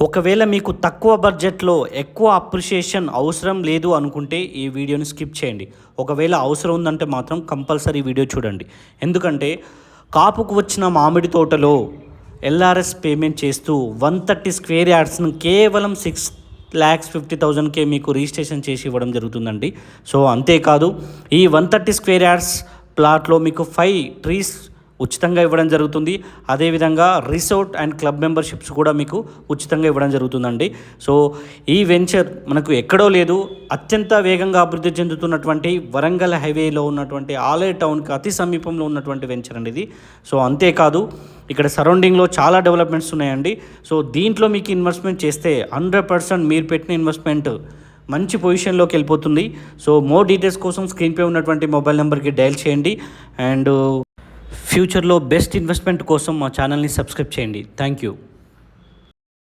ఒకవేళ మీకు తక్కువ బడ్జెట్లో ఎక్కువ అప్రిషియేషన్ అవసరం లేదు అనుకుంటే ఈ వీడియోని స్కిప్ చేయండి. ఒకవేళ అవసరం ఉందంటే మాత్రం కంపల్సరీ వీడియో చూడండి. ఎందుకంటే కాపుకు వచ్చిన మామిడి తోటలో ఎల్ఆర్ఎస్ పేమెంట్ చేస్తూ 130 స్క్వేర్ యార్డ్స్ను కేవలం 6,50,000కే మీకు రిజిస్ట్రేషన్ చేసి ఇవ్వడం జరుగుతుందండి. సో అంతేకాదు ఈ 130 స్క్వేర్ యార్డ్స్ ప్లాట్లో మీకు 5 ట్రీస్ ఉచితంగా ఇవ్వడం జరుగుతుంది. అదేవిధంగా రిసార్ట్ అండ్ క్లబ్ మెంబర్షిప్స్ కూడా మీకు ఉచితంగా ఇవ్వడం జరుగుతుందండి. సో ఈ వెంచర్ మనకు ఎక్కడో లేదు, అత్యంత వేగంగా అభివృద్ధి చెందుతున్నటువంటి వరంగల్ హైవేలో ఉన్నటువంటి ఆలయ టౌన్కి అతి సమీపంలో ఉన్నటువంటి వెంచర్ అండి ఇది. సో అంతేకాదు ఇక్కడ సరౌండింగ్లో చాలా డెవలప్మెంట్స్ ఉన్నాయండి. సో దీంట్లో మీకు ఇన్వెస్ట్మెంట్ చేస్తే 100% మీరు పెట్టిన ఇన్వెస్ట్మెంట్ మంచి పొజిషన్లోకి వెళ్ళిపోతుంది. సో మోర్ డీటెయిల్స్ కోసం స్క్రీన్పై ఉన్నటువంటి మొబైల్ నెంబర్కి డయల్ చేయండి. అండ్ ఫ్యూచర్లో బెస్ట్ ఇన్వెస్ట్మెంట్ కోసం మా ఛానల్ని సబ్స్క్రైబ్ చేయండి. Thank you.